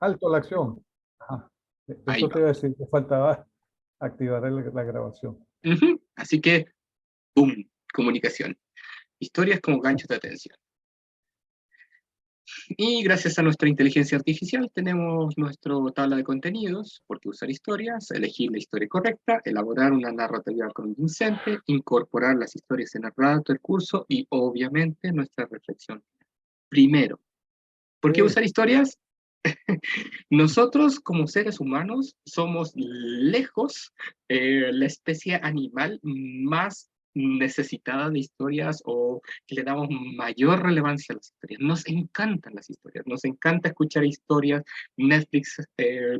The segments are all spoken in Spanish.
Alto la acción. Ajá. Ahí Eso te va. iba a decir, que faltaba activar la grabación. Ujú. Así que, ¡pum! Comunicación. Historias como ganchos de atención. Y gracias a nuestra inteligencia artificial tenemos nuestra tabla de contenidos, por qué usar historias, elegir la historia correcta, elaborar una narrativa convincente, incorporar las historias en el relato del curso y obviamente nuestra reflexión. Primero, ¿por qué Sí, usar historias? Nosotros como seres humanos somos lejos la especie animal más necesitada de historias o que le damos mayor relevancia a las historias. Nos encantan las historias, nos encanta escuchar historias. Netflix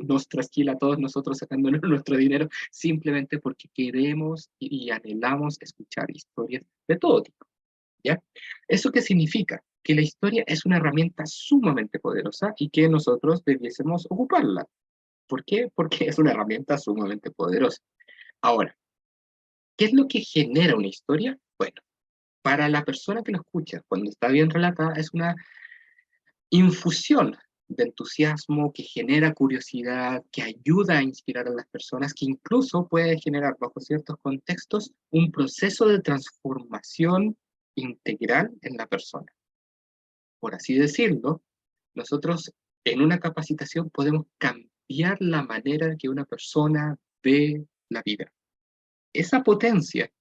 nos trasquila a todos nosotros sacándonos nuestro dinero simplemente porque queremos y anhelamos escuchar historias de todo tipo. ¿Ya? ¿Eso qué significa? Que la historia es una herramienta sumamente poderosa y que nosotros debiésemos ocuparla. ¿Por qué? Porque es una herramienta sumamente poderosa. Ahora, ¿qué es lo que genera una historia? Bueno, para la persona que lo escucha, cuando está bien relatada, es una infusión de entusiasmo que genera curiosidad, que ayuda a inspirar a las personas, que incluso puede generar, bajo ciertos contextos, un proceso de transformación integral en la persona. Por así decirlo, nosotros en una capacitación podemos cambiar la manera en que una persona ve la vida. Esa potencia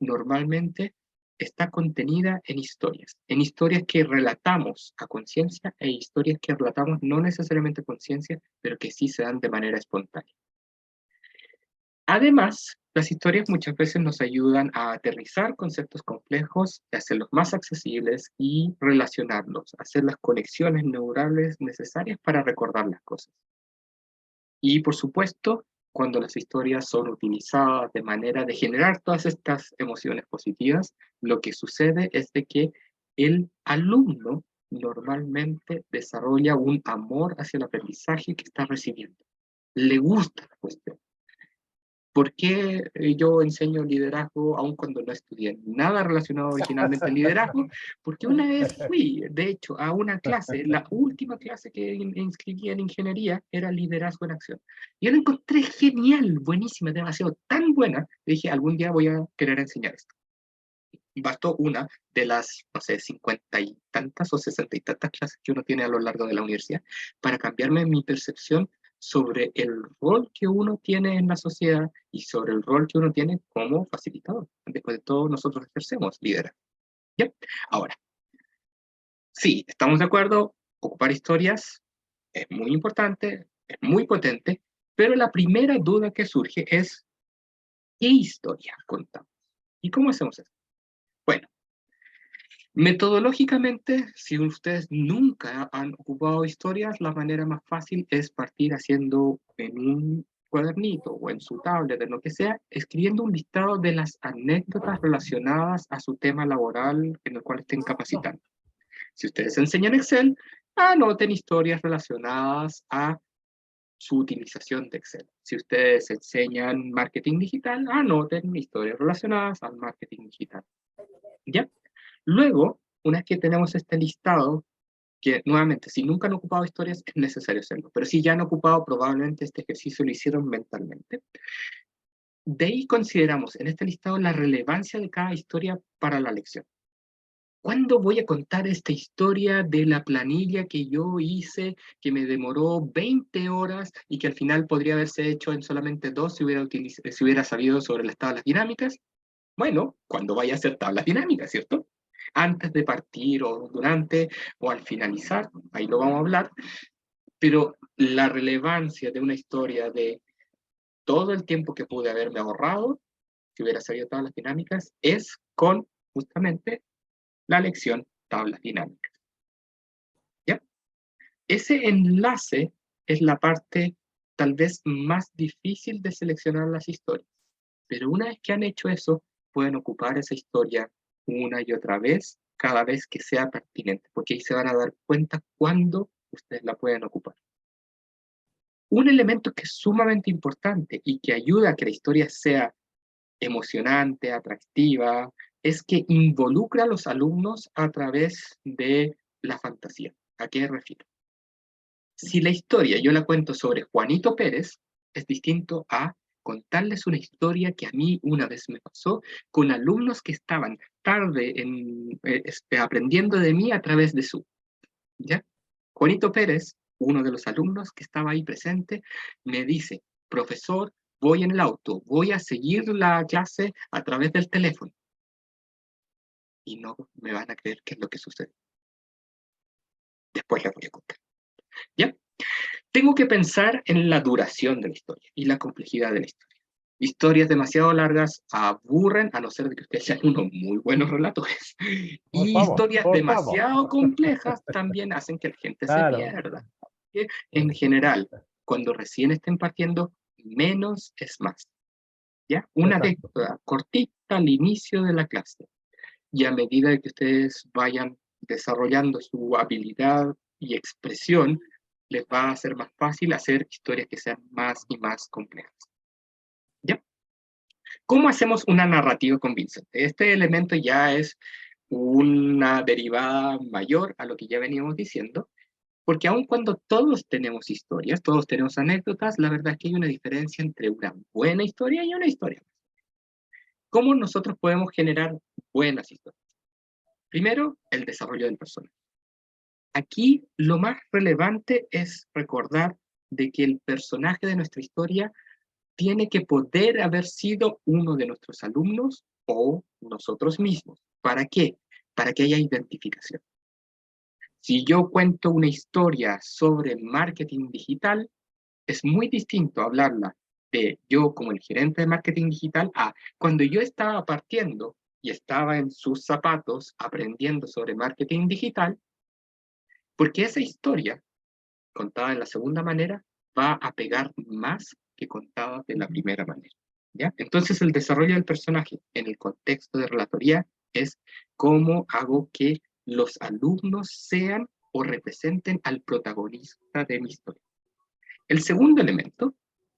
normalmente está contenida en historias que relatamos a conciencia e historias que relatamos no necesariamente a conciencia, pero que sí se dan de manera espontánea. Además, las historias muchas veces nos ayudan a aterrizar conceptos complejos, a hacerlos más accesibles y relacionarlos, hacer las conexiones neurales necesarias para recordar las cosas. Y por supuesto, cuando las historias son utilizadas de manera de generar todas estas emociones positivas, lo que sucede es de que el alumno normalmente desarrolla un amor hacia el aprendizaje que está recibiendo. Le gusta la cuestión. ¿Por qué yo enseño liderazgo aun cuando no estudié nada relacionado originalmente al liderazgo? Porque una vez fui, de hecho, a una clase, la última clase que inscribí en ingeniería era liderazgo en acción. Y yo la encontré genial, buenísima, demasiado, tan buena, que dije, algún día voy a querer enseñar esto. Bastó una de las, no sé, 50 y tantas o 60 y tantas clases que uno tiene a lo largo de la universidad para cambiarme mi percepción sobre el rol que uno tiene en la sociedad y sobre el rol que uno tiene como facilitador. Después de todo, nosotros ejercemos liderazgo. ¿Ya? Ahora, sí, estamos de acuerdo, ocupar historias es muy importante, es muy potente, pero la primera duda que surge es, ¿qué historia contamos? ¿Y cómo hacemos eso? Bueno, metodológicamente, si ustedes nunca han ocupado historias, la manera más fácil es partir haciendo en un cuadernito o en su tablet, en lo que sea, escribiendo un listado de las anécdotas relacionadas a su tema laboral en el cual estén capacitando. Si ustedes enseñan Excel, anoten historias relacionadas a su utilización de Excel. Si ustedes enseñan marketing digital, anoten historias relacionadas al marketing digital. ¿Ya? Luego, una vez que tenemos este listado, que nuevamente, si nunca han ocupado historias, es necesario hacerlo, pero si ya han ocupado, probablemente este ejercicio lo hicieron mentalmente. De ahí consideramos en este listado la relevancia de cada historia para la lección. ¿Cuándo voy a contar esta historia de la planilla que yo hice, que me demoró 20 horas y que al final podría haberse hecho en solamente 2 si hubiera sabido sobre las tablas dinámicas? Bueno, cuando vaya a hacer tablas dinámicas, ¿cierto? Antes de partir o durante o al finalizar, ahí lo vamos a hablar, pero la relevancia de una historia de todo el tiempo que pude haberme ahorrado, si hubiera sabido tablas dinámicas, es con justamente la lección tablas dinámicas. ¿Ya? Ese enlace es la parte tal vez más difícil de seleccionar las historias, pero una vez que han hecho eso, pueden ocupar esa historia una y otra vez, cada vez que sea pertinente, porque ahí se van a dar cuenta cuándo ustedes la pueden ocupar. Un elemento que es sumamente importante y que ayuda a que la historia sea emocionante, atractiva, es que involucra a los alumnos a través de la fantasía. ¿A qué me refiero? Si la historia yo la cuento sobre Juanito Pérez, es distinto a contarles una historia que a mí una vez me pasó con alumnos que estaban aprendiendo de mí a través de Zoom, ¿ya? Juanito Pérez, uno de los alumnos que estaba ahí presente, me dice, profesor, voy en el auto, voy a seguir la clase a través del teléfono. Y no me van a creer qué es lo que sucede. Después les voy a contar. ¿Ya? Tengo que pensar en la duración de la historia y la complejidad de la historia. Historias demasiado largas aburren, a no ser de que ustedes sean unos muy buenos relatores. Por Y favor, historias por favor. demasiado complejas también hacen que la gente se Claro. pierda. En general, cuando recién estén partiendo, menos es más. ¿Ya? Una Exacto. anécdota cortita al inicio de la clase. Y a medida que ustedes vayan desarrollando su habilidad y expresión, les va a ser más fácil hacer historias que sean más y más complejas. ¿Ya? ¿Cómo hacemos una narrativa convincente? Este elemento ya es una derivada mayor a lo que ya veníamos diciendo, porque aun cuando todos tenemos historias, todos tenemos anécdotas, la verdad es que hay una diferencia entre una buena historia y una historia. ¿Cómo nosotros podemos generar buenas historias? Primero, el desarrollo del personaje. Aquí lo más relevante es recordar de que el personaje de nuestra historia tiene que poder haber sido uno de nuestros alumnos o nosotros mismos. ¿Para qué? Para que haya identificación. Si yo cuento una historia sobre marketing digital, es muy distinto hablarla de yo como el gerente de marketing digital a cuando yo estaba partiendo y estaba en sus zapatos aprendiendo sobre marketing digital, porque esa historia, contada en la segunda manera, va a pegar más que contada de la primera manera. ¿Ya? Entonces el desarrollo del personaje en el contexto de relatoría es cómo hago que los alumnos sean o representen al protagonista de mi historia. El segundo elemento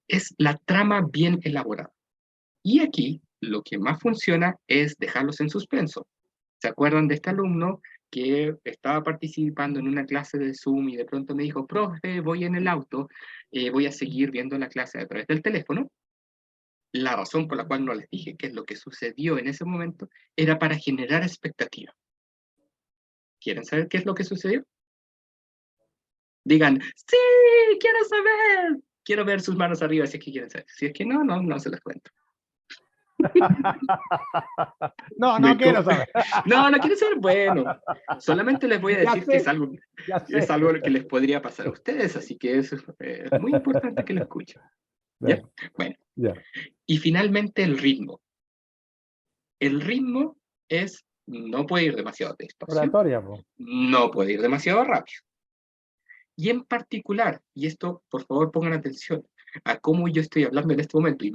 es la trama bien elaborada. Y aquí lo que más funciona es dejarlos en suspenso. ¿Se acuerdan de este alumno que estaba participando en una clase de Zoom y de pronto me dijo, profe, voy en el auto, voy a seguir viendo la clase a través del teléfono? La razón por la cual no les dije qué es lo que sucedió en ese momento era para generar expectativa. ¿Quieren saber qué es lo que sucedió? Digan, sí, quiero saber. Quiero ver sus manos arriba si es que quieren saber. Si es que no, no se las cuento. No, no quiero saber. No quiero saber. Bueno, solamente les voy a decir que es algo que les podría pasar a ustedes, así que es muy importante que lo escuchen. ¿Ya? Bueno, y finalmente el ritmo. El ritmo es, no puede ir demasiado despacio, Oratoria, po. no puede ir demasiado rápido. Y en particular, y esto por favor pongan atención a cómo yo estoy hablando en este momento, y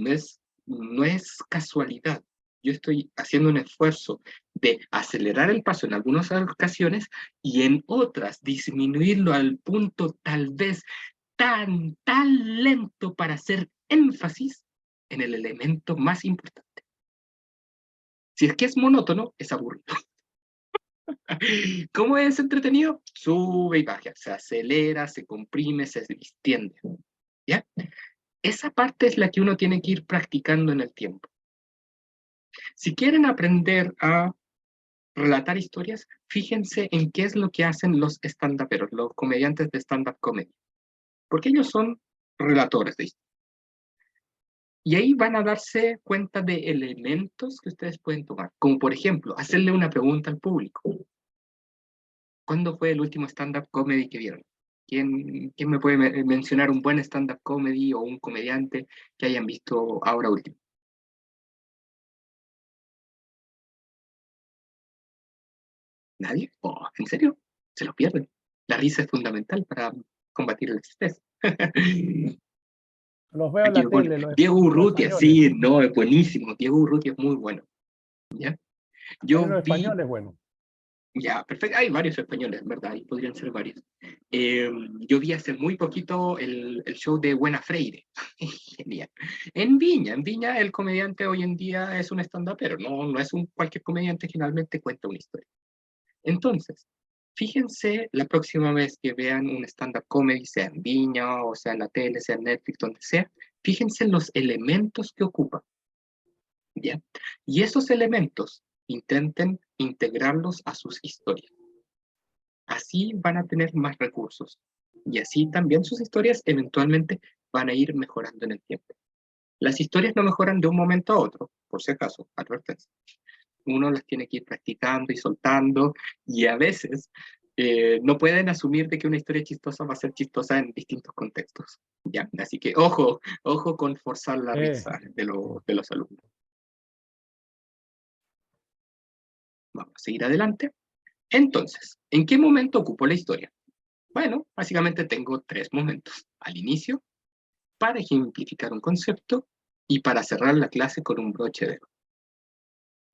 no es casualidad. Yo estoy haciendo un esfuerzo de acelerar el paso en algunas ocasiones y en otras disminuirlo al punto tal vez tan lento para hacer énfasis en el elemento más importante. Si es que es monótono, es aburrido. ¿Cómo es entretenido? Sube y baja, se acelera, se comprime, se distiende. ¿Ya? Esa parte es la que uno tiene que ir practicando en el tiempo. Si quieren aprender a relatar historias, fíjense en qué es lo que hacen los stand-uperos, los comediantes de stand-up comedy. Porque ellos son relatores de historias. Y ahí van a darse cuenta de elementos que ustedes pueden tomar. Como por ejemplo, hacerle una pregunta al público. ¿Cuándo fue el último stand-up comedy que vieron? ¿Quién me puede mencionar un buen stand-up comedy o un comediante que hayan visto ahora último? ¿Nadie? Oh, ¿en serio? Se lo pierden. La risa es fundamental para combatir el estrés. Los veo en Aquí la tele, los Diego Urrutia, españoles. sí, no, es buenísimo. Diego Urrutia es muy bueno. ¿Ya? Hay Yo unos vi, españoles, bueno. ya, perfecto, hay varios españoles, ¿verdad? Y podrían ser varios. Yo vi hace muy poquito el show de Buena Freire. Genial. En Viña el comediante hoy en día es un stand-up, pero no es cualquier comediante, generalmente cuenta una historia. Entonces, fíjense la próxima vez que vean un stand-up comedy, sea en Viña, o sea en la tele, sea en Netflix, donde sea, fíjense en los elementos que ocupa, ¿ya? Y esos elementos intenten integrarlos a sus historias. Así van a tener más recursos. Y así también sus historias eventualmente van a ir mejorando en el tiempo. Las historias no mejoran de un momento a otro, por si acaso, advertencia. Uno las tiene que ir practicando y soltando, y a veces no pueden asumir de que una historia chistosa va a ser chistosa en distintos contextos. ¿Ya? Así que ojo, ojo con forzar la risa de los alumnos. Vamos a seguir adelante. Entonces, ¿en qué momento ocupo la historia? Bueno, básicamente tengo tres momentos. Al inicio, para ejemplificar un concepto, y para cerrar la clase con un broche de oro.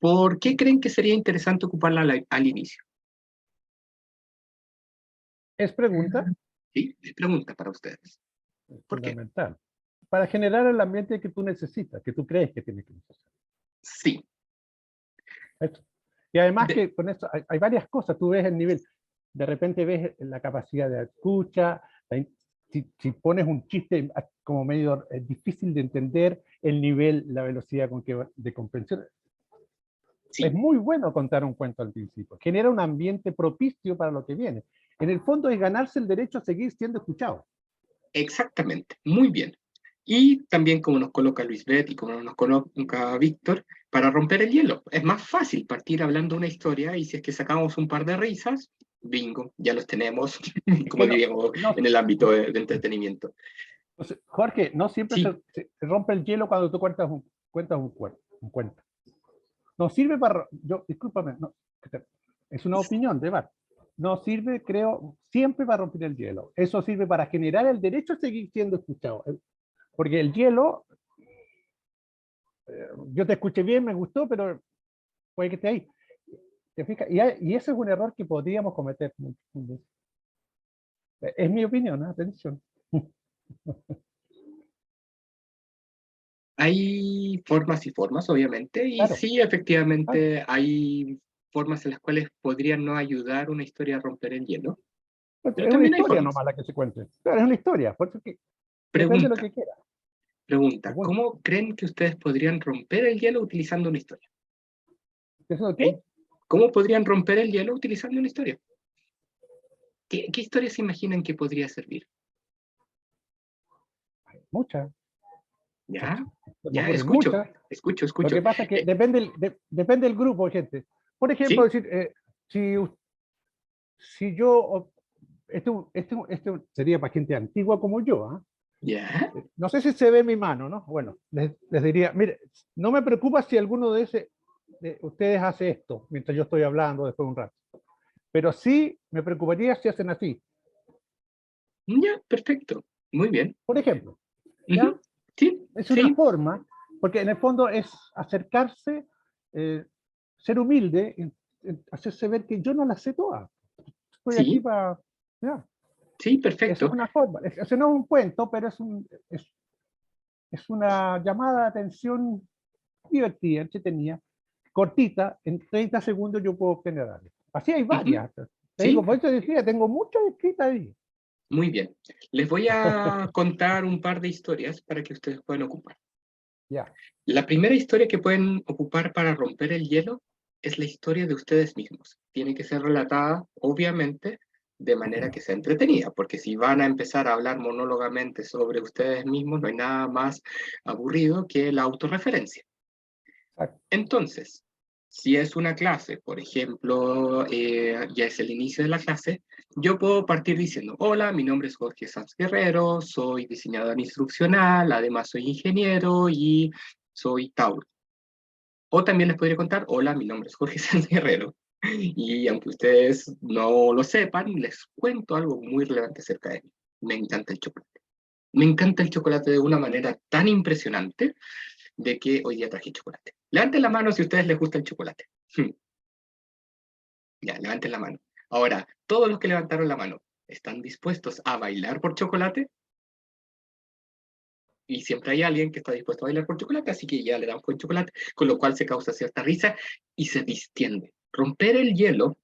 ¿Por qué creen que sería interesante ocuparla al inicio? ¿Es pregunta? Sí, es pregunta para ustedes. Es ¿Por qué? fundamental. Para generar el ambiente que tú necesitas, que tú crees que tienes que necesitar. Sí. Esto. Y además De- que con esto hay varias cosas. Tú ves el nivel, de repente ves la capacidad de escucha, si pones un chiste como medio difícil de entender, el nivel, la velocidad con que de comprensión. Es sí, muy bueno contar un cuento al principio. Genera un ambiente propicio para lo que viene. En el fondo es ganarse el derecho a seguir siendo escuchado. exactamente. Muy bien. Y también como nos coloca Luis Bet y como nos coloca Víctor, para romper el hielo. Es más fácil partir hablando una historia y si es que sacamos un par de risas, bingo, ya los tenemos, Es como que no, diríamos, no, en el ámbito de entretenimiento. Jorge, no siempre Sí, se rompe el hielo cuando tú cuentas un cuento. No sirve para, discúlpame, no, es una opinión de Bar. No sirve, creo, siempre para romper el hielo. Eso sirve para generar el derecho a seguir siendo escuchado. Porque el hielo, yo te escuché bien, me gustó, pero puede que esté ahí. ¿Te fijas? Y ese es un error que podríamos cometer. Es mi opinión, ¿eh? Atención. hay formas y formas, obviamente, y Claro, sí, claro. efectivamente, hay formas en las cuales podrían no ayudar una historia a romper el hielo, Pues pero es una también hay historia formas. nomás la que se cuente. Claro, es una historia, por eso que depende de lo Pregunta, que quiera. pregunta, Pregunta. ¿cómo creen que ustedes podrían romper el hielo utilizando una historia? ¿Eso de qué? ¿Ok? ¿Cómo podrían romper el hielo utilizando una historia? ¿Qué historia se imaginan que podría servir? Muchas. ¿Ya? Se me Ya, ocurren escucho, muchas. escucho, Lo escucho. que pasa es que Eh, depende del grupo, gente. Por ejemplo, ¿Sí? decir, si, si yo, sería para gente antigua como yo, ¿ah? ¿Ya? No sé si se ve mi mano, ¿no? Bueno, les diría, mire, no me preocupa si alguno de ustedes hace esto mientras yo estoy hablando después de un rato, pero sí me preocuparía si hacen así. Ya, perfecto. Muy bien. Por ejemplo, ¿ya? Ujú. Sí, Es una sí, forma, porque en el fondo es acercarse, eh, ser humilde, hacerse ver que yo no la sé todas. Estoy aquí sí, para... Ya. sí, Esa es perfecto. una forma. Ese no es un cuento, pero es una llamada de atención divertida, entretenida, cortita, en 30 segundos yo puedo generarle. Así hay Ujú. varias. Te Sí, digo, por eso decía, tengo muchas escritas ahí. muy bien. Les voy a contar un par de historias para que ustedes puedan ocupar. Ya. La primera historia que pueden ocupar para romper el hielo es la historia de ustedes mismos. Tiene que ser relatada, obviamente, de manera que sea entretenida, porque si van a empezar a hablar monólogamente sobre ustedes mismos, no hay nada más aburrido que la autorreferencia. Exacto. Entonces, si es una clase, por ejemplo, ya es el inicio de la clase, yo puedo partir diciendo, hola, mi nombre es Jorge Sanz Guerrero, soy diseñador instruccional, además soy ingeniero y soy Tauro. O también les podría contar, hola, mi nombre es Jorge Sanz Guerrero. Y aunque ustedes no lo sepan, les cuento algo muy relevante acerca de mí. Me encanta el chocolate. Me encanta el chocolate de una manera tan impresionante de que hoy día traje chocolate. Levanten la mano si a ustedes les gusta el chocolate. Ya, levanten la mano. Ahora, todos los que levantaron la mano, ¿están dispuestos a bailar por chocolate? Y siempre hay alguien que está dispuesto a bailar por chocolate, así que ya le damos con chocolate, con lo cual se causa cierta risa y se distiende. Romper el hielo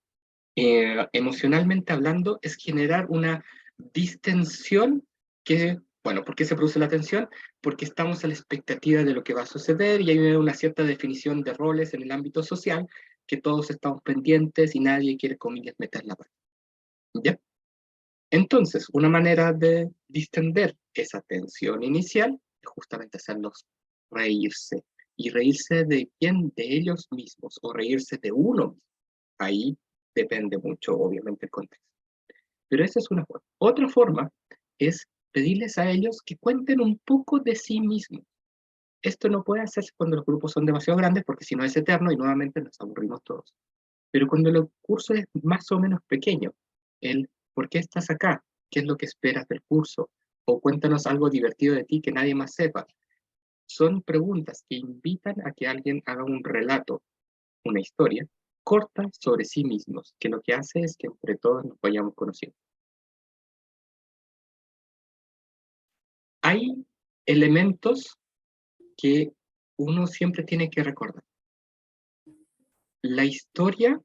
emocionalmente hablando, es generar una distensión que, bueno, ¿por qué se produce la tensión? Porque estamos a la expectativa de lo que va a suceder y hay una cierta definición de roles en el ámbito social que todos estamos pendientes y nadie quiere, comillas, meter la pata. ¿Ya? Entonces, una manera de distender esa tensión inicial es justamente hacerlos reírse. ¿Y reírse de quién? De ellos mismos, o reírse de uno mismo. Ahí depende mucho, obviamente, el contexto. Pero esa es una forma. Otra forma es pedirles a ellos que cuenten un poco de sí mismos. Esto no puede hacerse cuando los grupos son demasiado grandes, porque si no es eterno y nuevamente nos aburrimos todos. Pero cuando el curso es más o menos pequeño, el ¿por qué estás acá? ¿Qué es lo que esperas del curso? O cuéntanos algo divertido de ti que nadie más sepa. Son preguntas que invitan a que alguien haga un relato, una historia, corta sobre sí mismos, que lo que hace es que entre todos nos vayamos conociendo. Hay elementos que uno siempre tiene que recordar. La historia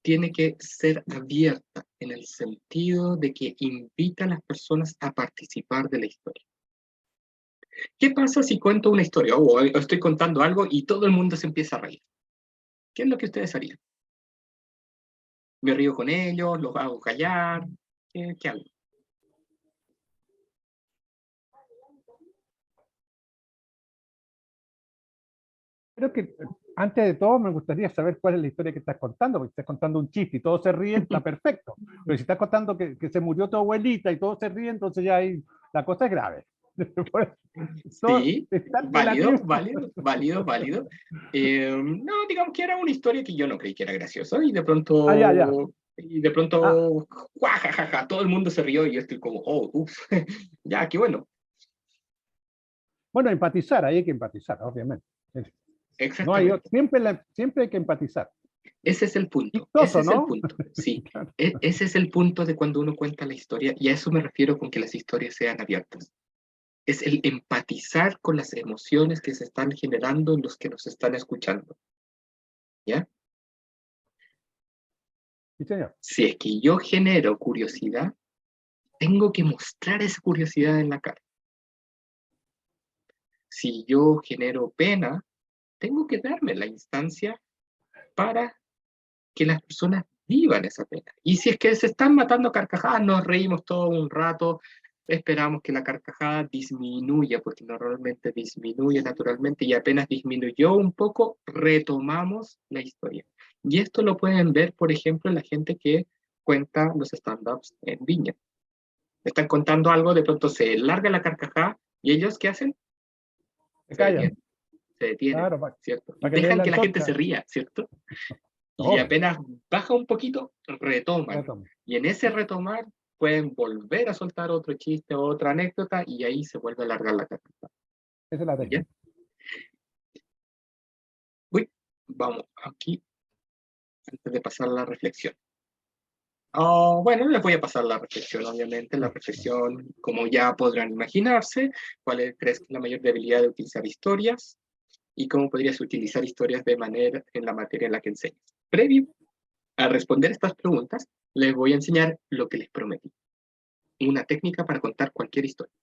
tiene que ser abierta en el sentido de que invita a las personas a participar de la historia. ¿Qué pasa si cuento una historia o estoy contando algo y todo el mundo se empieza a reír? ¿Qué es lo que ustedes harían? ¿Me río con ellos? ¿Los hago callar? ¿Qué hago? Creo que antes de todo me gustaría saber cuál es la historia que estás contando, porque estás contando un chiste y todos se ríen, está perfecto. Pero si estás contando que se murió tu abuelita y todos se ríen, entonces ya ahí, la cosa es grave. Sí, Es tan válido, relativo. válido, válido, válido. No, digamos que era una historia que yo no creí que era graciosa Ah, ya, ya. y de Ah, pronto, ¡guajajaja! Todo el mundo se rió y yo estoy como, oh, uff, ya, qué bueno. bueno, empatizar, ahí hay que empatizar, obviamente. No hay, Exactamente. siempre hay que empatizar. Ese es el punto, ese Chistoso, es el ¿no? punto, sí. Claro. Ese es el punto de cuando uno cuenta la historia y a eso me refiero con que las historias sean abiertas. Es el empatizar con las emociones que se están generando en los que nos están escuchando, ¿ya? Sí, señor. Si es que yo genero curiosidad, tengo que mostrar esa curiosidad en la cara. Si yo genero pena, tengo que darme la instancia para que las personas vivan esa pena. Y si es que se están matando a carcajadas, nos reímos todo un rato, esperamos que la carcajada disminuya, porque normalmente disminuye naturalmente y apenas disminuyó un poco, retomamos la historia. Y esto lo pueden ver, por ejemplo, en la gente que cuenta los stand-ups en Viña. Están contando algo, de pronto se larga la carcajada y ellos, ¿qué hacen? Se Se callan. detienen, se detienen, Claro, ¿cierto? Y para que le den dejan la que la gente se antorcha. ría, ¿cierto? Y Obvio. apenas baja un poquito, retoman. Retoma. Y en ese retomar pueden volver a soltar otro chiste o otra anécdota y ahí se vuelve a alargar la carcajada. Esa es la ¿Ya? técnica. Uy, vamos, aquí, antes de pasar a la reflexión. Oh, bueno, les voy a pasar la reflexión, obviamente. La Sí. reflexión, como ya podrán imaginarse, crees que es la mayor debilidad de utilizar historias y cómo podrías utilizar historias de manera en la materia en la que enseñas. Previo a responder estas preguntas, les voy a enseñar lo que les prometí. Una técnica para contar cualquier historia.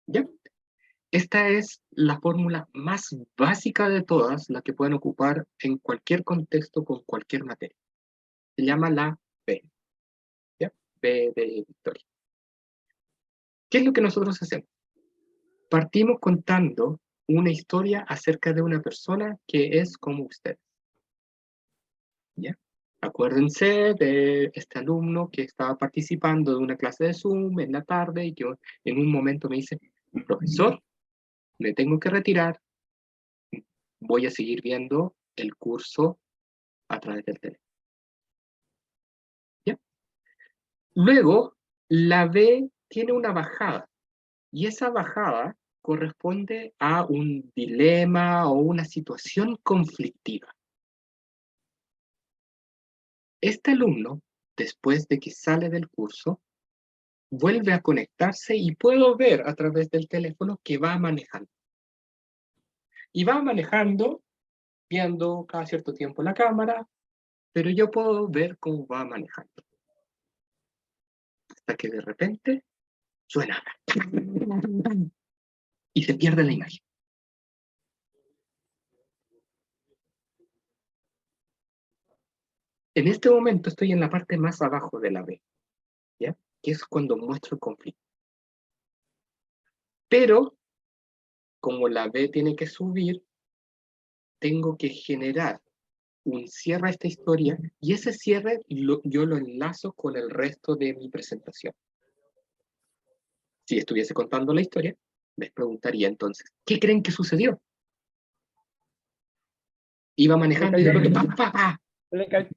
¿Ya? Esta es la fórmula más básica de todas, la que pueden ocupar en cualquier contexto con cualquier materia. Se llama la B. ¿Ya? B de Victoria. ¿Qué es lo que nosotros hacemos? Partimos contando una historia acerca de una persona que es como usted. ¿Ya? Acuérdense de este alumno que estaba participando de una clase de Zoom en la tarde y que en un momento me dice, profesor, me tengo que retirar, voy a seguir viendo el curso a través del teléfono. ¿Ya? Luego, la B tiene una bajada y esa bajada corresponde a un dilema o una situación conflictiva. Este alumno, después de que sale del curso, vuelve a conectarse y puedo ver a través del teléfono que va manejando. Y va manejando, viendo cada cierto tiempo la cámara, pero yo puedo ver cómo va manejando. Hasta que de repente suena y se pierde la imagen. En este momento estoy en la parte más abajo de la B, ¿ya? Que es cuando muestro el conflicto. Pero, como la B tiene que subir, tengo que generar un cierre a esta historia, y ese cierre yo lo enlazo con el resto de mi presentación. Si estuviese contando la historia, les preguntaría entonces, ¿qué creen que sucedió? Iba manejando y de pronto, ¡pa, pa, pa!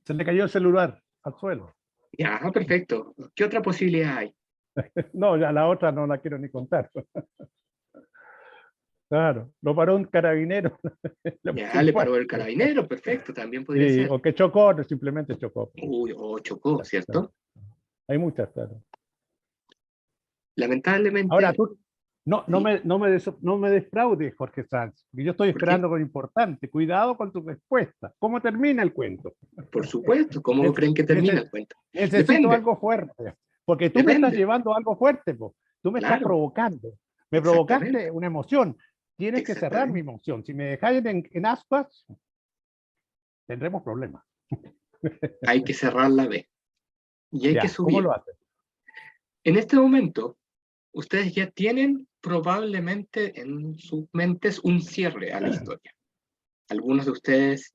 Se le cayó el celular al suelo. Ya, perfecto. ¿Qué otra posibilidad hay? No, ya la otra no la quiero ni contar. Claro, lo paró un carabinero. Ya, le paró el carabinero, perfecto, también podría Sí, ser. o que chocó, no, simplemente chocó. Uy, chocó, ¿cierto? Hay muchas, claro. Ahora Lamentablemente, tú, ¿sí? no me defraudes, Jorge Sanz, porque yo estoy ¿Por qué? esperando con importante. Cuidado con tu respuesta. ¿Cómo termina el cuento? Por supuesto, ¿cómo Nece- creen que termina nece- el cuento? necesito Depende, algo fuerte, porque tú me estás depende, llevando a algo fuerte, po. Tú me estás claro, provocando. Me provocaste exactamente, una emoción. Tienes que cerrar mi exactamente, emoción. Si me dejáis en ascuas, tendremos problemas. hay que cerrar la B y hay que Ya, ¿cómo subir. lo haces? En este momento, ustedes ya tienen probablemente en sus mentes un cierre a la historia. Algunos de ustedes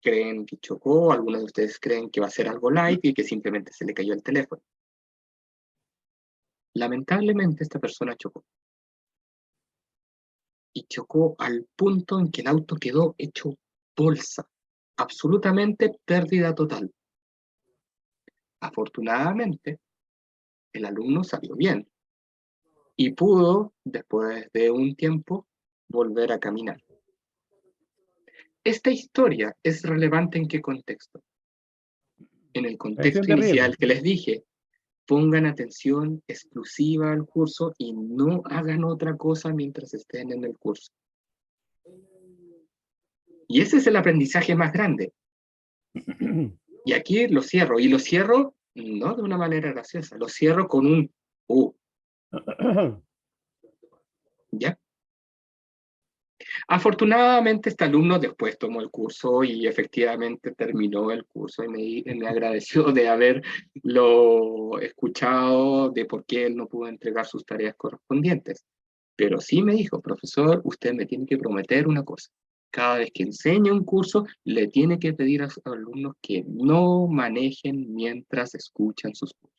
creen que chocó, algunos de ustedes creen que va a ser algo light y que simplemente se le cayó el teléfono. Lamentablemente esta persona chocó. Y chocó al punto en que el auto quedó hecho bolsa. Absolutamente pérdida total. Afortunadamente, el alumno salió bien y pudo, después de un tiempo, volver a caminar. Esta historia es relevante en qué contexto. En el Prevención contexto de riesgo. inicial que les dije, pongan atención exclusiva al curso y no hagan otra cosa mientras estén en el curso. Y ese es el aprendizaje más grande. Y aquí lo cierro, y lo cierro no de una manera graciosa, lo cierro con un ¿ya? Afortunadamente este alumno después tomó el curso y efectivamente terminó el curso y me agradeció de haberlo escuchado de por qué él no pudo entregar sus tareas correspondientes. Pero sí me dijo, profesor, usted me tiene que prometer una cosa. Cada vez que enseñe un curso, le tiene que pedir a sus alumnos que no manejen mientras escuchan sus cursos.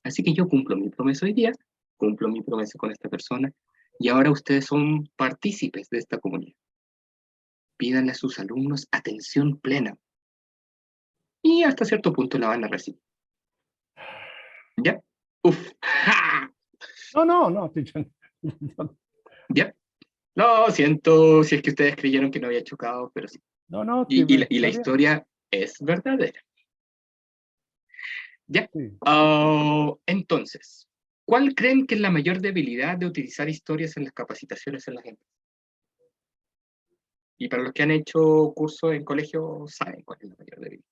Así que yo cumplo mi promesa hoy día, cumplo mi promesa con esta persona, y ahora ustedes son partícipes de esta comunidad. Pídanle a sus alumnos atención plena, y hasta cierto punto la van a recibir. ¿Ya? Uf. ¡Ja! No, no, no. Sí, ¿Ya? Lo siento si es que ustedes creyeron que no había chocado, pero sí. no, no, Y la está bien. historia es verdadera. ¿Ya? Sí. Entonces, ¿cuál creen que es la mayor debilidad de utilizar historias en las capacitaciones en la gente? Y para los que han hecho cursos en colegio, saben cuál es la mayor debilidad.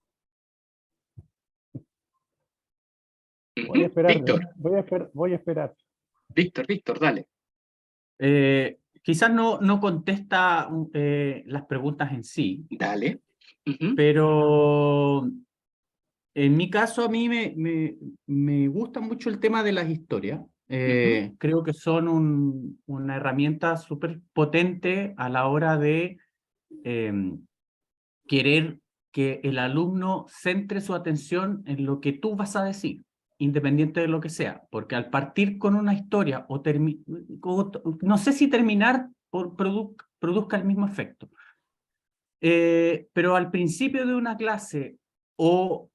Voy a esperar, Víctor, voy a esperar. Víctor, dale. Quizás no contesta las preguntas en sí, Dale. pero en mi caso a mí me gusta mucho el tema de las historias. Creo que son una herramienta súper potente a la hora de querer que el alumno centre su atención en lo que tú vas a decir, independiente de lo que sea, porque al partir con una historia no sé si terminar produzca el mismo efecto, pero al principio de una clase o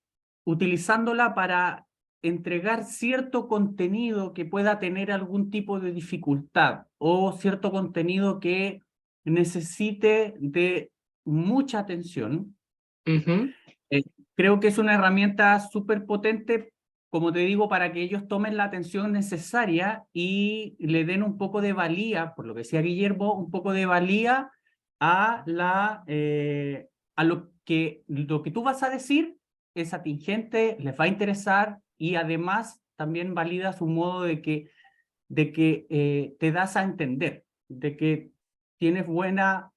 utilizándola para entregar cierto contenido que pueda tener algún tipo de dificultad o cierto contenido que necesite de mucha atención, eh, creo que es una herramienta súper potente, como te digo, para que ellos tomen la atención necesaria y le den un poco de valía, por lo que decía Guillermo, un poco de valía a que lo que tú vas a decir es atingente, les va a interesar y además también valida su modo de que te das a entender, de que tienes una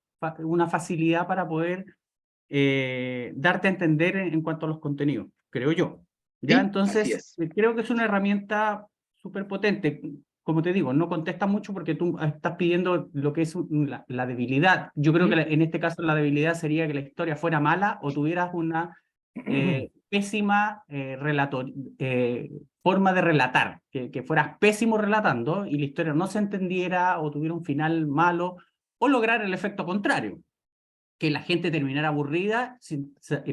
facilidad para poder darte a entender en cuanto a los contenidos, creo yo. ¿Ya? Sí, así Entonces, es. creo que es una herramienta súper potente. Como te digo, no contesta mucho porque tú estás pidiendo lo que es la debilidad. Yo creo que en este caso la debilidad sería que la historia fuera mala o tuvieras una pésima forma de relatar, que fueras pésimo relatando y la historia no se entendiera o tuviera un final malo o lograr el efecto contrario, que la gente terminara aburrida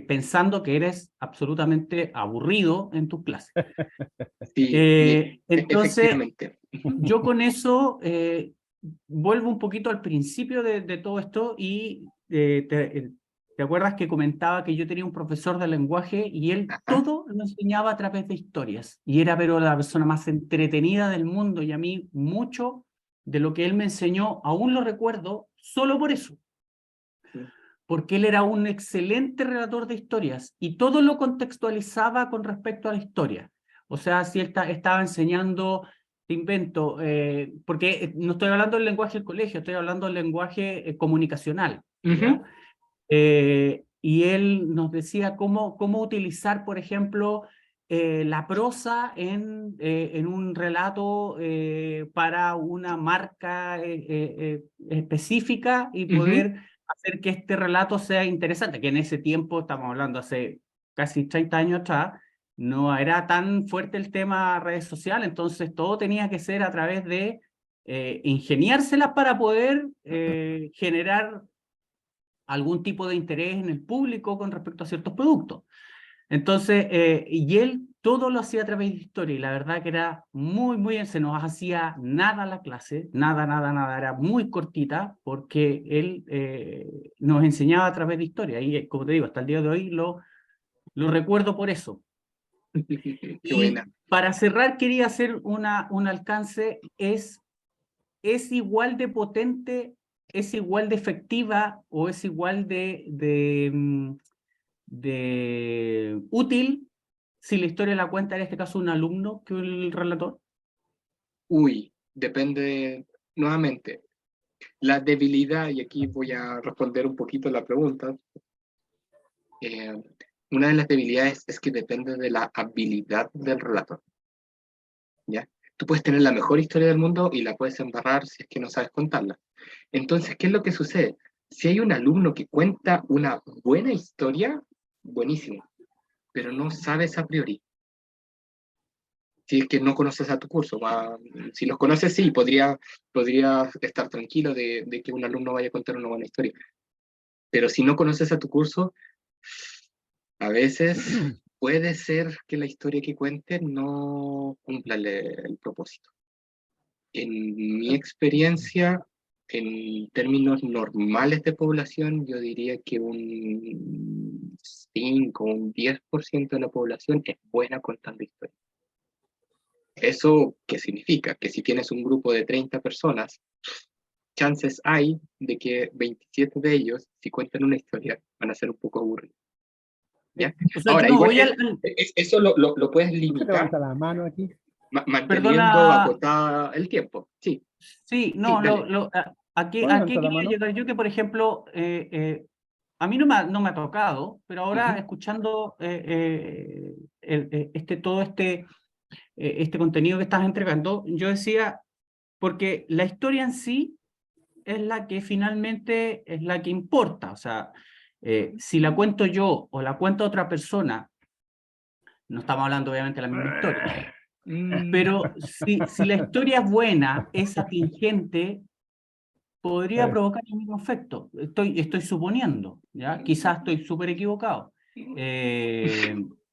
pensando que eres absolutamente aburrido en tus clases. Sí, Entonces, efectivamente. yo con eso vuelvo un poquito al principio de todo esto y te acuerdas que comentaba que yo tenía un profesor de lenguaje y él Ajá. todo lo enseñaba a través de historias y era pero la persona más entretenida del mundo y a mí mucho de lo que él me enseñó aún lo recuerdo solo por eso. Porque él era un excelente relator de historias y todo lo contextualizaba con respecto a la historia. O sea, si él estaba enseñando, te invento, porque no estoy hablando del lenguaje del colegio, estoy hablando del lenguaje comunicacional. ¿Ya? Y él nos decía cómo utilizar, por ejemplo, la prosa en un relato para una marca específica y poder hacer que este relato sea interesante, que en ese tiempo, estamos hablando hace casi 30 años atrás, no era tan fuerte el tema redes sociales, entonces todo tenía que ser a través de ingeniárselas para poder generar algún tipo de interés en el público con respecto a ciertos productos. Entonces, y él todo lo hacía a través de historia y la verdad que era muy, muy bien, se nos hacía nada la clase, nada, nada, nada, era muy cortita porque él nos enseñaba a través de historia y como te digo, hasta el día de hoy lo recuerdo por eso. Qué Y buena. para cerrar quería hacer un alcance, es igual de potente, es igual de efectiva o es igual de útil si la historia la cuenta en este caso un alumno que el relator? Uy, depende nuevamente. La debilidad, y aquí voy a responder un poquito la pregunta. Una de las debilidades es que depende de la habilidad del relator. ¿Ya? Tú puedes tener la mejor historia del mundo y la puedes embarrar si es que no sabes contarla. Entonces, ¿qué es lo que sucede? Si hay un alumno que cuenta una buena historia, buenísimo, pero no sabes a priori. Si es que no conoces a tu curso, si los conoces, sí, podría estar tranquilo de que un alumno vaya a contar una buena historia. Pero si no conoces a tu curso, a veces puede ser que la historia que cuente no cumpla el propósito. En mi experiencia, en términos normales de población, yo diría que un 5 un 10% de la población es buena contando historias. ¿Eso qué significa? Que si tienes un grupo de 30 personas, chances hay de que 27 de ellos, si cuentan una historia, van a ser un poco aburridos. ¿Ya? O sea, Ahora, yo no igual voy eso lo puedes ¿Tú se limitar levanta la mano aquí? manteniendo Perdona, acotada el tiempo. Sí, sí, sí, no, dale. aquí ¿Puedo levantar la quería mano? llegar yo que, por ejemplo, a mí no me ha tocado, pero ahora escuchando todo este contenido que estás entregando, yo decía, porque la historia en sí es la que finalmente es la que importa, o sea, si la cuento yo o la cuenta otra persona, no estamos hablando obviamente de la misma historia, pero si la historia es buena, es atingente, podría provocar el mismo efecto. Estoy suponiendo, ¿ya? Quizás estoy súper equivocado. Sí,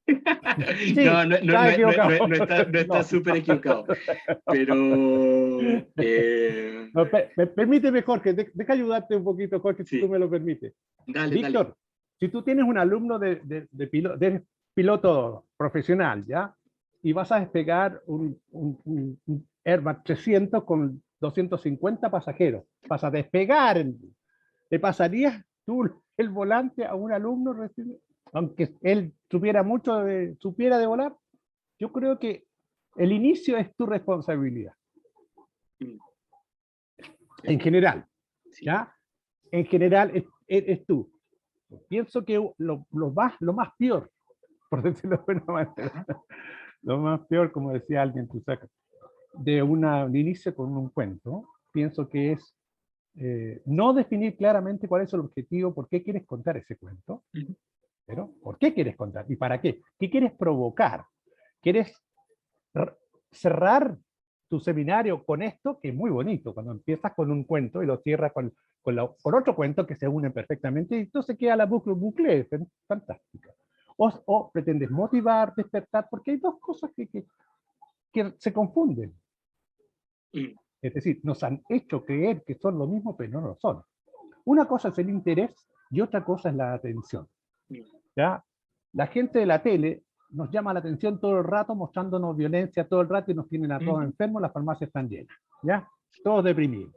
está equivocado. No está súper equivocado, pero No, permíteme, Jorge, deja ayudarte un poquito, Jorge, si tú sí, me lo permites. dale, dale. Víctor, si tú tienes un alumno de piloto profesional, ¿ya? Y vas a despegar un Airbus 300 con 250 pasajeros. Vas a despegar. ¿Le pasarías tú el volante a un alumno, aunque él supiera de volar, yo creo que el inicio es tu responsabilidad. En general, ¿ya? En general es tú. Pienso que lo más peor, por decirlo de una manera, lo más peor, como decía alguien, tú sacas, de un inicio con un cuento, pienso que es no definir claramente cuál es el objetivo, por qué quieres contar ese cuento, pero ¿por qué quieres contar? ¿Y para qué? ¿Qué quieres provocar? ¿Quieres cerrar tu seminario con esto, que es muy bonito, cuando empiezas con un cuento y lo cierras con otro cuento que se unen perfectamente, y entonces queda la bucle es fantástica. O pretendes motivar, despertar, porque hay dos cosas que se confunden. Es decir, nos han hecho creer que son lo mismo, pero no lo son. Una cosa es el interés y otra cosa es la atención. ¿Ya? La gente de la tele nos llama la atención todo el rato, mostrándonos violencia todo el rato y nos tienen a todos enfermos, las farmacias están llenas, ¿ya? Todos deprimidos.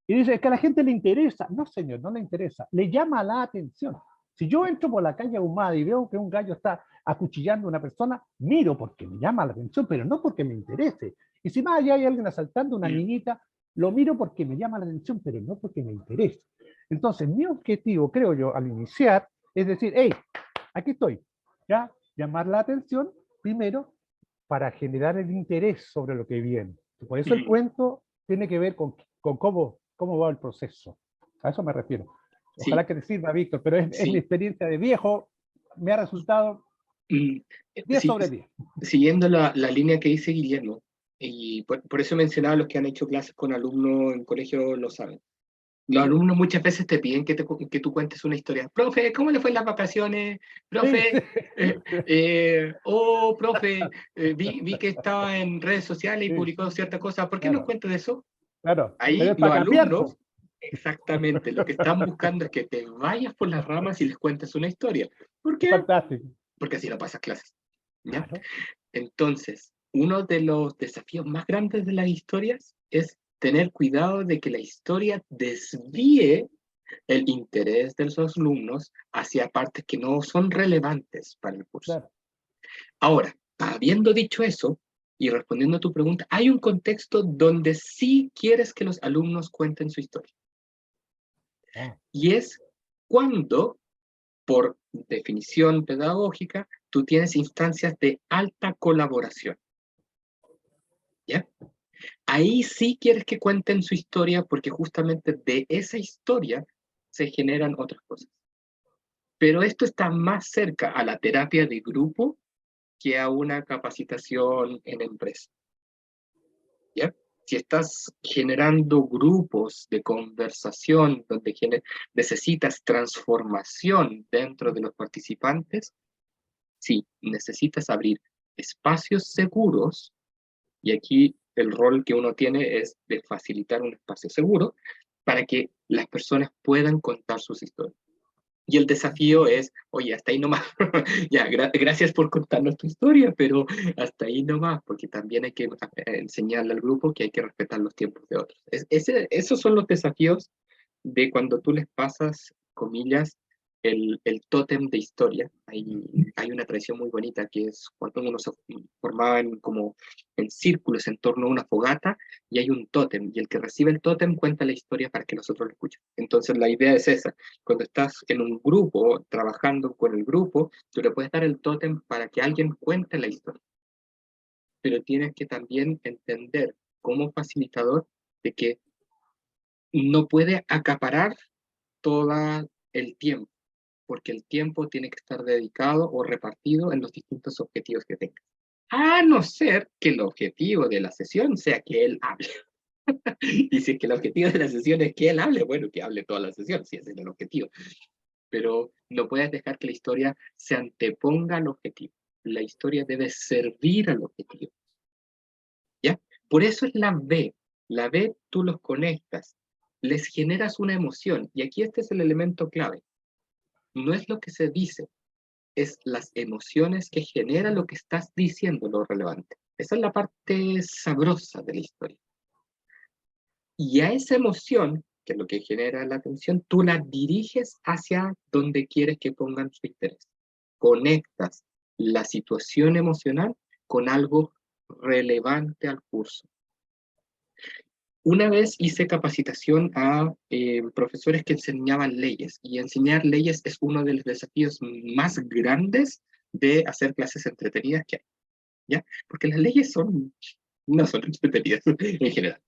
Y dice, es que a la gente le interesa. No, señor, no le interesa. Le llama la atención. Si yo entro por la calle ahumada y veo que un gallo está acuchillando a una persona, miro porque me llama la atención, pero no porque me interese. Y si más allá hay alguien asaltando a una niñita, lo miro porque me llama la atención, pero no porque me interesa. Entonces, mi objetivo, creo yo, al iniciar, es decir, hey, aquí estoy, ¿ya? Llamar la atención primero para generar el interés sobre lo que viene. Por eso el cuento tiene que ver con cómo va el proceso. A eso me refiero. Ojalá que te sirva, Víctor, pero es mi experiencia de viejo, me ha resultado 10 sobre 10. Siguiendo la línea que dice Guillermo, y por eso mencionaba los que han hecho clases con alumnos en colegio lo saben. Los alumnos muchas veces te piden que tú cuentes una historia. Profe, ¿cómo le fue en las vacaciones? Profe, profe, vi que estaba en redes sociales y publicó cierta cosa. ¿Por qué no cuentas de eso? Claro, ahí los alumnos, exactamente, lo que están buscando es que te vayas por las ramas y les cuentes una historia. ¿Por qué? Fantástico. Porque así no pasas clases. ¿Ya? Claro. Entonces, uno de los desafíos más grandes de las historias es tener cuidado de que la historia desvíe el interés de los alumnos hacia partes que no son relevantes para el curso. Claro. Ahora, habiendo dicho eso, y respondiendo a tu pregunta, hay un contexto donde sí quieres que los alumnos cuenten su historia. Y es cuando, por definición pedagógica, tú tienes instancias de alta colaboración. ¿Ya? Ahí sí quieres que cuenten su historia porque justamente de esa historia se generan otras cosas. Pero esto está más cerca a la terapia de grupo que a una capacitación en empresa. ¿Ya? Si estás generando grupos de conversación donde necesitas transformación dentro de los participantes, sí, necesitas abrir espacios seguros, y aquí el rol que uno tiene es de facilitar un espacio seguro para que las personas puedan contar sus historias. Y el desafío es, oye, hasta ahí nomás, ya, gracias por contarnos tu historia, pero hasta ahí nomás, porque también hay que enseñarle al grupo que hay que respetar los tiempos de otros. Esos son los desafíos de cuando tú les pasas, comillas, el tótem de historia. Hay una tradición muy bonita que es cuando uno se formaba como en círculos en torno a una fogata y hay un tótem, y el que recibe el tótem cuenta la historia para que los otros lo escuchen. Entonces la idea es esa. Cuando estás en un grupo, trabajando con el grupo, tú le puedes dar el tótem para que alguien cuente la historia. Pero tienes que también entender como facilitador de que no puede acaparar todo el tiempo, porque el tiempo tiene que estar dedicado o repartido en los distintos objetivos que tenga. A no ser que el objetivo de la sesión sea que él hable. Y si es que el objetivo de la sesión es que él hable, bueno, que hable toda la sesión, si ese es el objetivo. Pero no puedes dejar que la historia se anteponga al objetivo. La historia debe servir al objetivo. ¿Ya? Por eso es la B. La B tú los conectas, les generas una emoción. Y aquí este es el elemento clave. No es lo que se dice, es las emociones que genera lo que estás diciendo lo relevante. Esa es la parte sabrosa de la historia. Y a esa emoción que es lo que genera la atención, tú la diriges hacia donde quieres que pongan su interés. Conectas la situación emocional con algo relevante al curso. Una vez hice capacitación a profesores que enseñaban leyes, y enseñar leyes es uno de los desafíos más grandes de hacer clases entretenidas que hay, ¿ya? Porque las leyes no son entretenidas en general.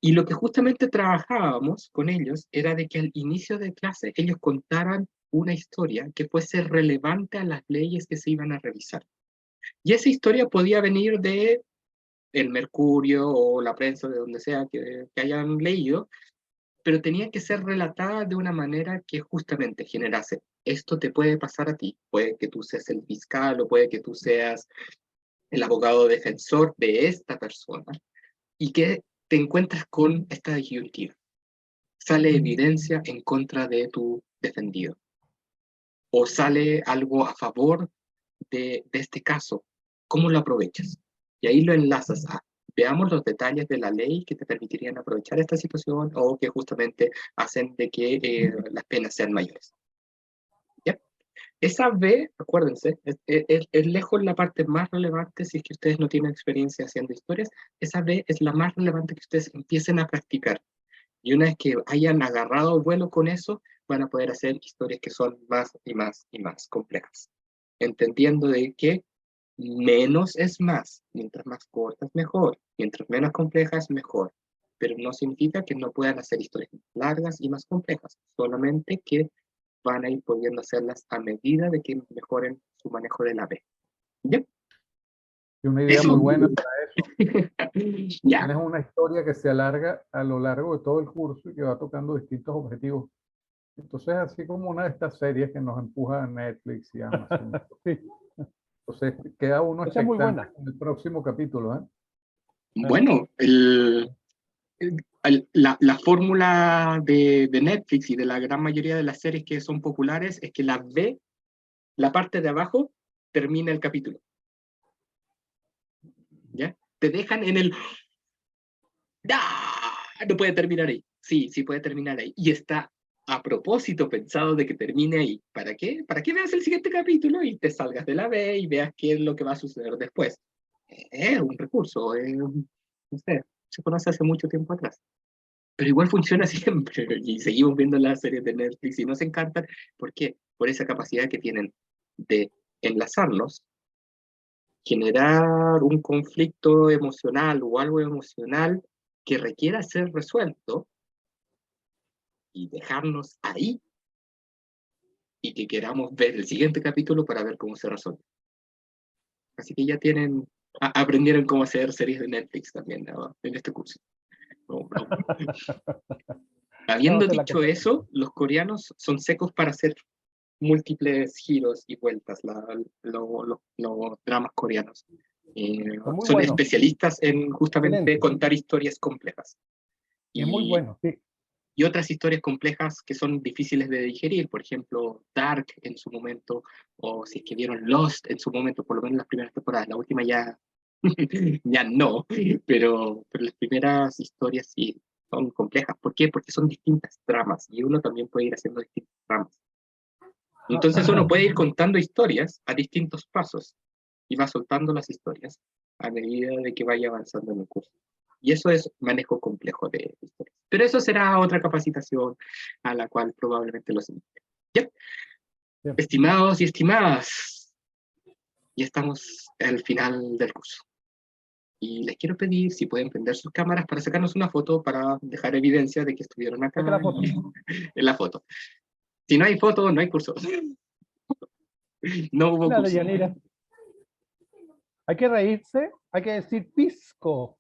Y lo que justamente trabajábamos con ellos era de que al inicio de clase ellos contaran una historia que fuese relevante a las leyes que se iban a revisar. Y esa historia podía venir de el Mercurio o la prensa, de donde sea que hayan leído, pero tenía que ser relatada de una manera que justamente generase, esto te puede pasar a ti, puede que tú seas el fiscal o puede que tú seas el abogado defensor de esta persona, y que te encuentras con esta disyuntiva. Sale evidencia en contra de tu defendido, o sale algo a favor de este caso. ¿Cómo lo aprovechas? Y ahí lo enlazas a, veamos los detalles de la ley que te permitirían aprovechar esta situación o que justamente hacen de que las penas sean mayores. ¿Ya? Esa B, acuérdense, es lejos la parte más relevante si es que ustedes no tienen experiencia haciendo historias. Esa B es la más relevante que ustedes empiecen a practicar. Y una vez que hayan agarrado el vuelo con eso, van a poder hacer historias que son más y más y más complejas. Entendiendo de que menos es más. Mientras más cortas, mejor. Mientras menos complejas, mejor. Pero no significa que no puedan hacer historias largas y más complejas. Solamente que van a ir pudiendo hacerlas a medida de que mejoren su manejo de la B. ¿Ya? Y una idea Eso. muy buena para eso. Ya. Tienes una historia que se alarga a lo largo de todo el curso y que va tocando distintos objetivos. Entonces, así como una de estas series que nos empuja a Netflix y Amazon. Sí, Entonces, queda uno esa es muy expectante buena. en el próximo capítulo, ¿eh? Bueno, la fórmula de Netflix y de la gran mayoría de las series que son populares es que la B, la parte de abajo, termina el capítulo. ¿Ya? Te dejan en el... ¡Ah! No puede terminar ahí. Sí, sí puede terminar ahí. Y está a propósito pensado de que termine ahí. ¿Para qué? Para que veas el siguiente capítulo y te salgas de la B y veas qué es lo que va a suceder después. Es un recurso, no sé, se conoce hace mucho tiempo atrás. Pero igual funciona siempre. Y seguimos viendo las series de Netflix y nos encantan. ¿Por qué? Por esa capacidad que tienen de enlazarnos, generar un conflicto emocional o algo emocional que requiera ser resuelto y dejarnos ahí y que queramos ver el siguiente capítulo para ver cómo se resuelve. Así que ya tienen, aprendieron cómo hacer series de Netflix también, ¿no? En este curso. No, no. Habiendo dicho eso, los coreanos son secos para hacer múltiples giros y vueltas, los dramas coreanos. Son buenos. especialistas en justamente Excelente. contar historias complejas. Es muy bueno, sí. Y otras historias complejas que son difíciles de digerir, por ejemplo, Dark en su momento, o si es que vieron Lost en su momento, por lo menos las primeras temporadas, la última ya, ya no, pero las primeras historias sí son complejas. ¿Por qué? Porque son distintas tramas, y uno también puede ir haciendo distintas tramas. Entonces uno puede ir contando historias a distintos pasos, y va soltando las historias a medida de que vaya avanzando en el curso. Y eso es manejo complejo de historias. Pero eso será otra capacitación a la cual probablemente los invite. ¿Ya? Bien. Estimados y estimadas, ya estamos al final del curso. Y les quiero pedir si pueden prender sus cámaras para sacarnos una foto para dejar evidencia de que estuvieron acá Saca la foto. en la foto. Si no hay foto, no hay curso. No hubo Nada, curso. Yanira. Hay que reírse, hay que decir pisco.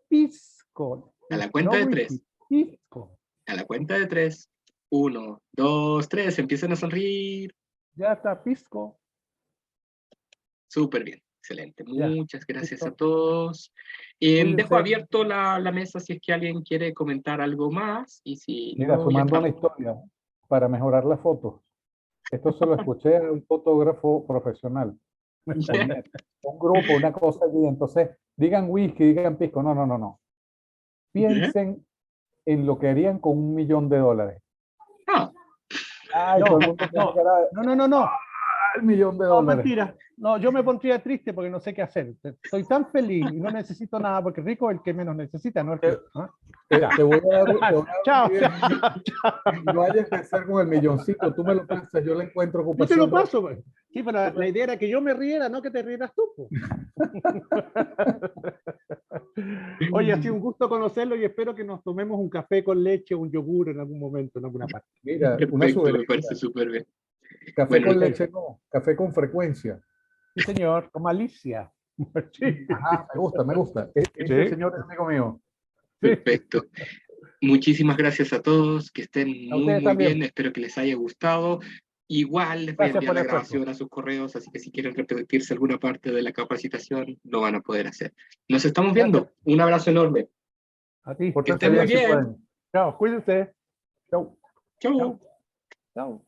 Pisco. A la cuenta de whisky, 3. Pisco. A la cuenta de 3. 1, 2, 3. Empiecen a sonreír. Ya está, pisco. Súper bien. Excelente. Ya, Muchas gracias a listo. todos. Cuídense. Dejo abierto la mesa si es que alguien quiere comentar algo más. Y si Mira, no, ya sumando una estamos. historia para mejorar las fotos. Esto se lo escuché a un fotógrafo profesional. Un grupo, una cosa allí. Entonces, digan whisky, digan pisco. No, no, no, no. Piensen en lo que harían con $1 millón. Ah, Ay, No, todo el mundo no, pensará, No. $1 millón. No, mentira. No, yo me pondría triste porque no sé qué hacer. Estoy tan feliz y no necesito nada porque rico es el que menos necesita, no el que. ¿Ah? Te voy a dar, te voy a dar Chao, una idea. No hayas que hacer con el milloncito, tú me lo pasas, yo le encuentro Yo te lo ocupación. paso, pues. Sí, pero la idea era que yo me riera, no que te rieras tú, pues. Oye, ha sido un gusto conocerlo y espero que nos tomemos un café con leche o un yogur en algún momento, en alguna parte. Mira, una perfecto, me sugerencia. parece súper bien. Café Bueno, con leche no, café con frecuencia. Sí, señor, con malicia. Sí. Ajá, me gusta. Ese Sí. señor es amigo mío. perfecto. Muchísimas gracias a todos, que estén A muy, ustedes muy también. bien, espero que les haya gustado. Igual les voy a Gracias enviar por la el esfuerzo. grabación a sus correos, así que si quieren repetirse alguna parte de la capacitación, lo van a poder hacer. Nos estamos viendo. Gracias. Un abrazo enorme. A ti. Que estén muy bien. Chao, cuídense. Chau. Chau. Chao. Chao.